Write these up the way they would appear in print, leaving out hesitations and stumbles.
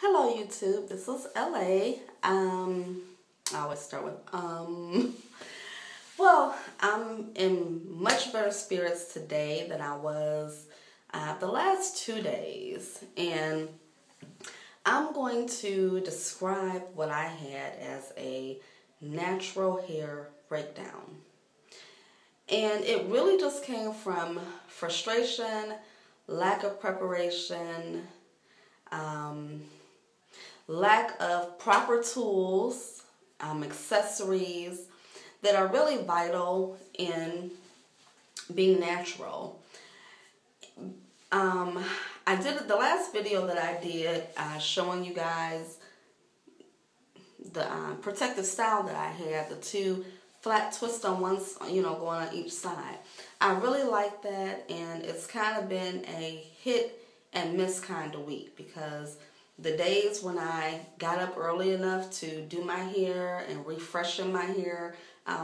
Hello YouTube, this is LA. I always start with Well, I'm in much better spirits today than I was the last 2 days, and I'm going to describe what I had as a natural hair breakdown. And it really just came from frustration, lack of preparation, lack of proper tools, accessories that are really vital in being natural. I did the last video that I did showing you guys the protective style that I had, the two flat twists on one, going on each side. I really like that, and it's kind of been a hit and miss kind of week, because the days when I got up early enough to do my hair and refreshen my hair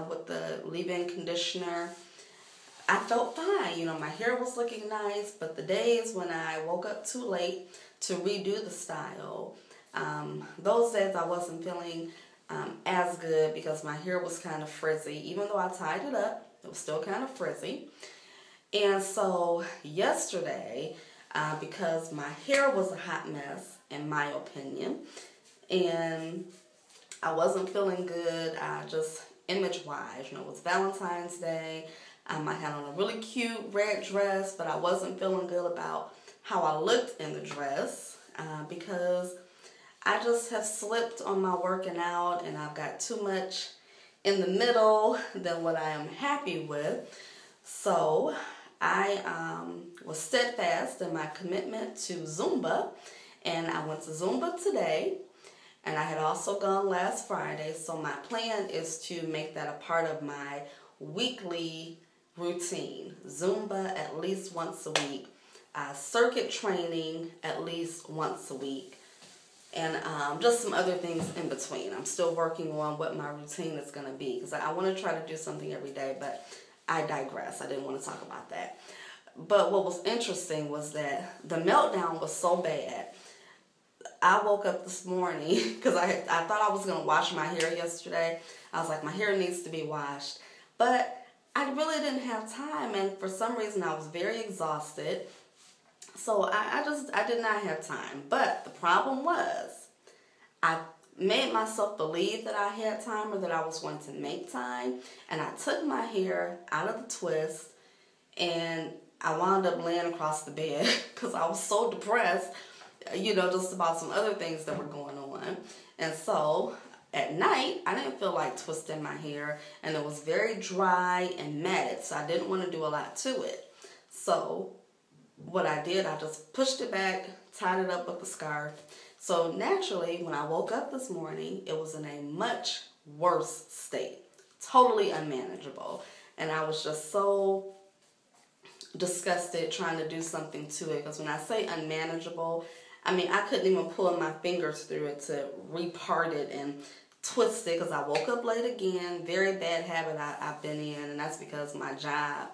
with the leave-in conditioner, I felt fine. My hair was looking nice, but the days when I woke up too late to redo the style, those days I wasn't feeling as good, because my hair was kind of frizzy. Even though I tied it up, it was still kind of frizzy. And so yesterday, because my hair was a hot mess, in my opinion, and I wasn't feeling good, just image-wise. It was Valentine's Day. I had on a really cute red dress, but I wasn't feeling good about how I looked in the dress, because I just have slipped on my working out, and I've got too much in the middle than what I am happy with. So I was steadfast in my commitment to Zumba, and I went to Zumba today, and I had also gone last Friday. So my plan is to make that a part of my weekly routine. Zumba at least once a week, circuit training at least once a week, and just some other things in between. I'm still working on what my routine is going to be, because I want to try to do something every day, but I digress. I didn't want to talk about that. But what was interesting was that the meltdown was so bad. I woke up this morning, because I thought I was going to wash my hair yesterday. I was like, my hair needs to be washed. But I really didn't have time, and for some reason I was very exhausted. So I did not have time. But the problem was, I made myself believe that I had time, or that I was going to make time, and I took my hair out of the twist, and I wound up laying across the bed because I was so depressed, just about some other things that were going on. And so at night, I didn't feel like twisting my hair, and it was very dry and matted, so I didn't want to do a lot to it. So what I did, I just pushed it back, tied it up with a scarf. So naturally, when I woke up this morning, it was in a much worse state, totally unmanageable. And I was just so disgusted trying to do something to it, because when I say unmanageable, I mean, I couldn't even pull my fingers through it to repart it and twist it, because I woke up late again. Very bad habit I've been in, and that's because my job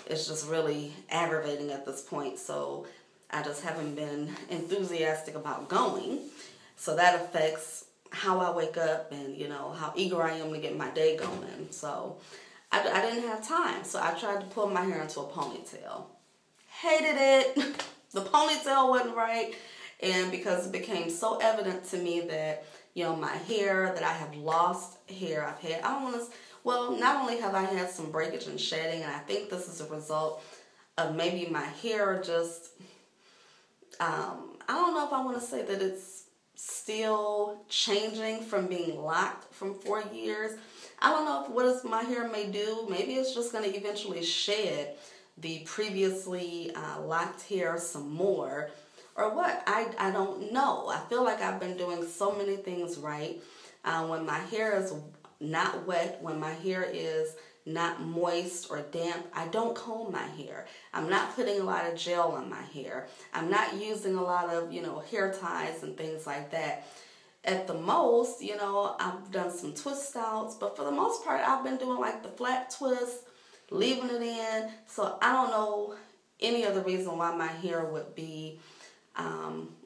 is just really aggravating at this point. So I just haven't been enthusiastic about going. So that affects how I wake up and, how eager I am to get my day going. So I didn't have time. So I tried to pull my hair into a ponytail. Hated it. The ponytail wasn't right. And because it became so evident to me that, my hair, that I have lost hair. Not only have I had some breakage and shedding, and I think this is a result of maybe my hair just, I don't know if I want to say that it's still changing from being locked from 4 years. I don't know what my hair may do. Maybe it's just going to eventually shed the previously locked hair some more, or what. I don't know. I feel like I've been doing so many things right. When my hair is not wet, when my hair is not moist or damp, I don't comb my hair. I'm not putting a lot of gel on my hair. I'm not using a lot of, hair ties and things like that. At the most, I've done some twist outs, but for the most part, I've been doing like the flat twist, leaving it in. So I don't know any other reason why my hair would be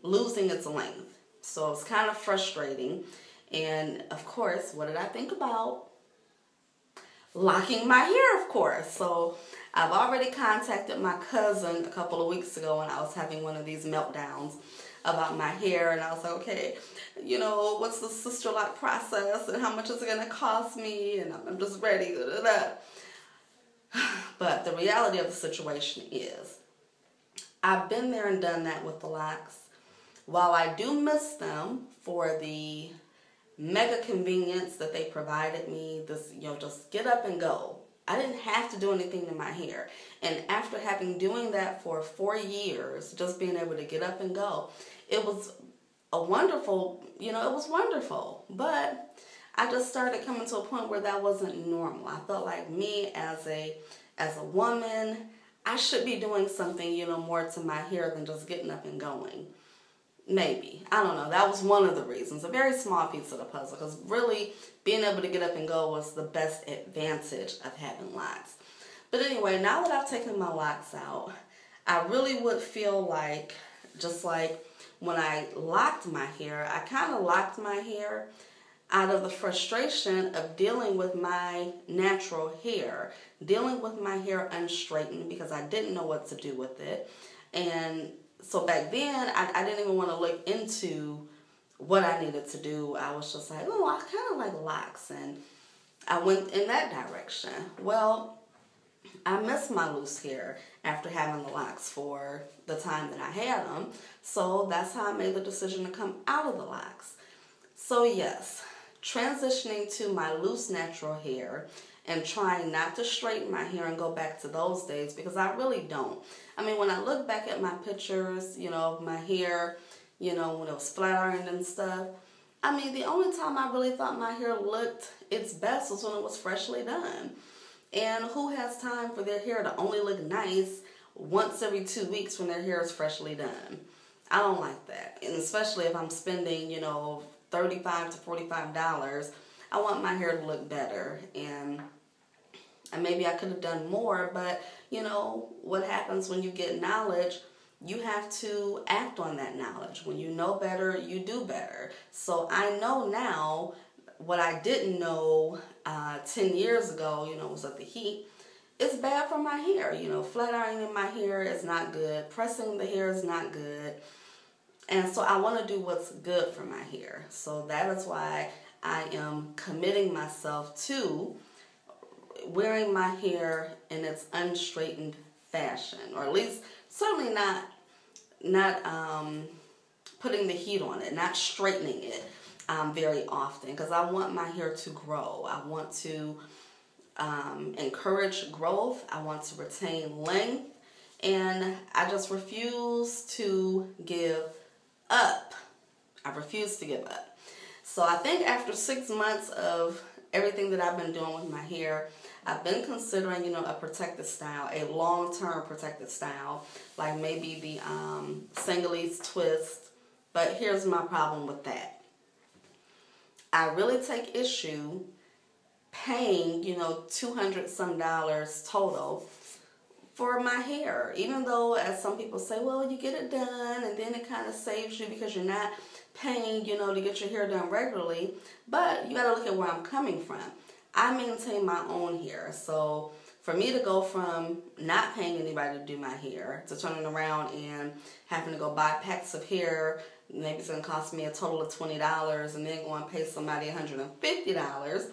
losing its length. So it's kind of frustrating. And of course, what did I think about? Locking my hair, of course. So I've already contacted my cousin a couple of weeks ago when I was having one of these meltdowns about my hair, and I was like, okay, you know, what's the sister lock process and how much is it going to cost me? And I'm just ready. Da, da, da. But the reality of the situation is I've been there and done that with the locks. While I do miss them for the mega convenience that they provided me, this, you know, just get up and go. I didn't have to do anything to my hair. And after doing that for 4 years, just being able to get up and go, it was a wonderful, you know, it was wonderful. But I just started coming to a point where that wasn't normal. I felt like me as a woman, I should be doing something, you know, more to my hair than just getting up and going. Maybe. I don't know. That was one of the reasons. A very small piece of the puzzle. Because really, being able to get up and go was the best advantage of having locks. But anyway, now that I've taken my locks out, I really would feel like, just like when I locked my hair, I kind of locked my hair out of the frustration of dealing with my natural hair. Dealing with my hair unstraightened because I didn't know what to do with it. And so back then, I didn't even want to look into what I needed to do. I was just like, oh, I kind of like locks. And I went in that direction. Well, I miss my loose hair after having the locks for the time that I had them. So that's how I made the decision to come out of the locks. So yes, transitioning to my loose natural hair and trying not to straighten my hair and go back to those days, because I really don't. I mean, when I look back at my pictures, you know, of my hair, you know, when it was flat ironed and stuff, I mean, the only time I really thought my hair looked its best was when it was freshly done. And who has time for their hair to only look nice once every 2 weeks when their hair is freshly done? I don't like that. And especially if I'm spending, you know, $35 to $45, I want my hair to look better. And maybe I could have done more, but you know, what happens when you get knowledge, you have to act on that knowledge. When you know better, you do better. So I know now what I didn't know 10 years ago, you know, was that the heat is bad for my hair. You know, flat ironing my hair is not good. Pressing the hair is not good. And so I want to do what's good for my hair. So that is why I am committing myself to wearing my hair in its unstraightened fashion, or at least certainly not putting the heat on it, not straightening it very often, because I want my hair to grow. I want to encourage growth. I want to retain length, and I just refuse to give up. I refuse to give up. So I think after 6 months of everything that I've been doing with my hair, I've been considering, you know, a protected style, a long-term protected style, like maybe the Senegalese twist. But here's my problem with that. I really take issue paying, you know, $200 some total for my hair. Even though, as some people say, well, you get it done and then it kind of saves you because you're not paying, you know, to get your hair done regularly. But you got to look at where I'm coming from. I maintain my own hair. So for me to go from not paying anybody to do my hair to turning around and having to go buy packs of hair, maybe it's going to cost me a total of $20, and then go and pay somebody $150,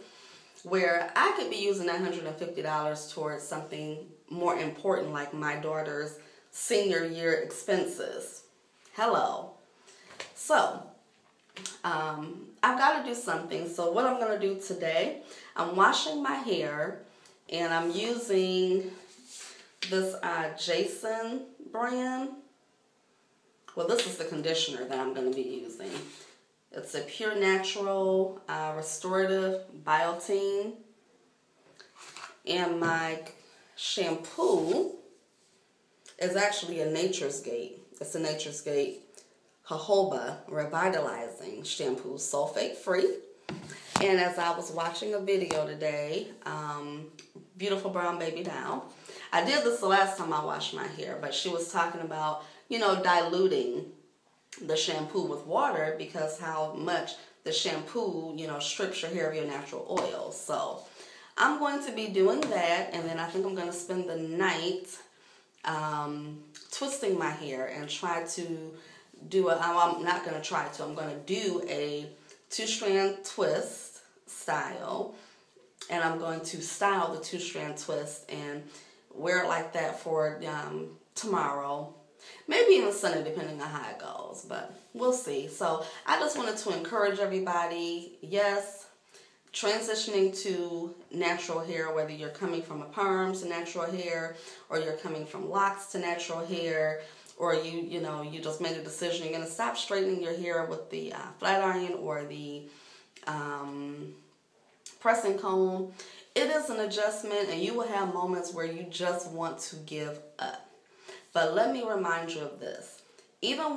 where I could be using that $150 towards something more important, like my daughter's senior year expenses. Hello. So I've got to do something. So what I'm going to do today, I'm washing my hair, and I'm using this Jason brand. Well, this is the conditioner that I'm going to be using. It's a pure natural restorative biotin. And my shampoo is actually a Nature's Gate. It's a Nature's Gate jojoba revitalizing shampoo, sulfate free. And as I was watching a video today, beautiful brown baby doll. I did this the last time I washed my hair, but she was talking about, you know, diluting the shampoo with water because how much the shampoo, you know, strips your hair of your natural oil. So I'm going to be doing that, and then I think I'm going to spend the night twisting my hair and try to do I'm not going to try to, I'm going to do a 2-strand twist style, and I'm going to style the 2-strand twist and wear it like that for tomorrow. Maybe even Sunday, depending on how it goes, but we'll see. So I just wanted to encourage everybody, yes, transitioning to natural hair, whether you're coming from a perm to natural hair, or you're coming from locks to natural hair, or you just made a decision you're going to stop straightening your hair with the flat iron or the pressing comb. It is an adjustment, and you will have moments where you just want to give up. But let me remind you of this. Even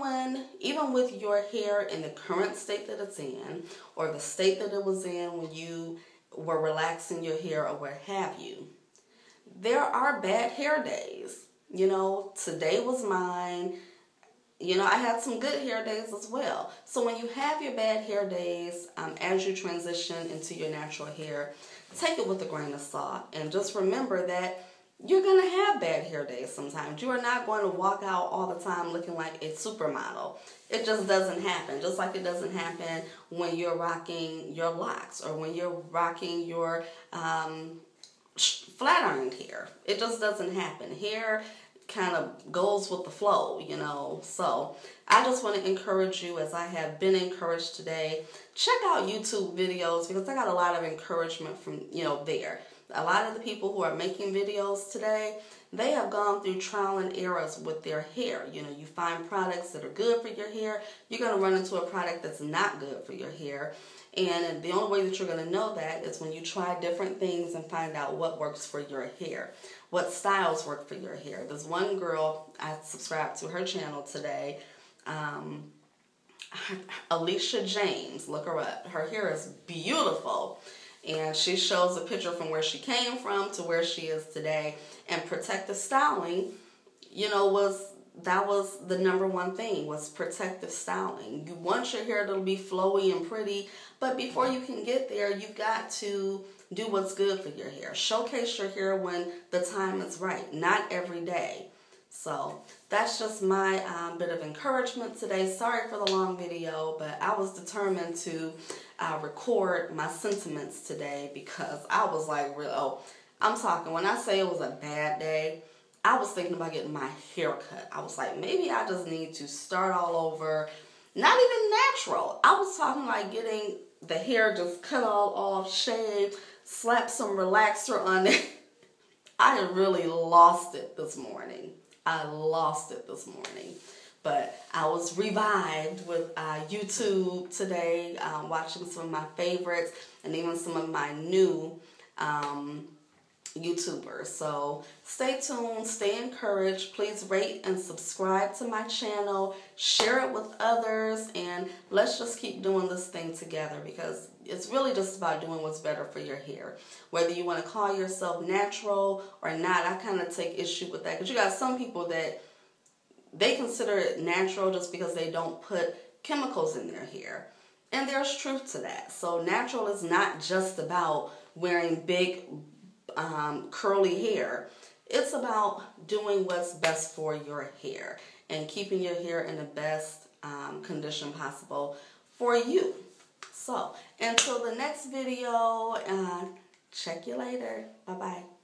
with your hair in the current state that it's in, or the state that it was in when you were relaxing your hair or what have you, there are bad hair days. You know, today was mine. You know, I had some good hair days as well. So when you have your bad hair days, as you transition into your natural hair, take it with a grain of salt. And just remember that you're going to have bad hair days sometimes. You are not going to walk out all the time looking like a supermodel. It just doesn't happen. Just like it doesn't happen when you're rocking your locks or when you're rocking your flat ironed hair. It just doesn't happen. Hair kind of goes with the flow, you know. So I just want to encourage you, as I have been encouraged today, check out YouTube videos because I got a lot of encouragement from, there. A lot of the people who are making videos today, they have gone through trial and errors with their hair. You know, you find products that are good for your hair. You're going to run into a product that's not good for your hair. And the only way that you're going to know that is when you try different things and find out what works for your hair, what styles work for your hair. There's one girl, I subscribed to her channel today, Alicia James, look her up. Her hair is beautiful. And she shows a picture from where she came from to where she is today. And protective styling, that was the number one thing, was protective styling. You want your hair to be flowy and pretty, but before you can get there, you've got to do what's good for your hair. Showcase your hair when the time is right, not every day. So that's just my bit of encouragement today. Sorry for the long video, but I was determined to record my sentiments today because I was like, I'm talking, when I say it was a bad day, I was thinking about getting my hair cut. I was like, maybe I just need to start all over. Not even natural. I was talking like getting the hair just cut all off, shaved, slap some relaxer on it. I really lost it this morning. But I was revived with YouTube today, watching some of my favorites and even some of my new YouTubers. So stay tuned, stay encouraged. Please rate and subscribe to my channel, share it with others, and let's just keep doing this thing together because it's really just about doing what's better for your hair. Whether you want to call yourself natural or not, I kind of take issue with that because you got some people that they consider it natural just because they don't put chemicals in their hair. And there's truth to that. So natural is not just about wearing big curly hair. It's about doing what's best for your hair and keeping your hair in the best condition possible for you. So until the next video, check you later. Bye-bye.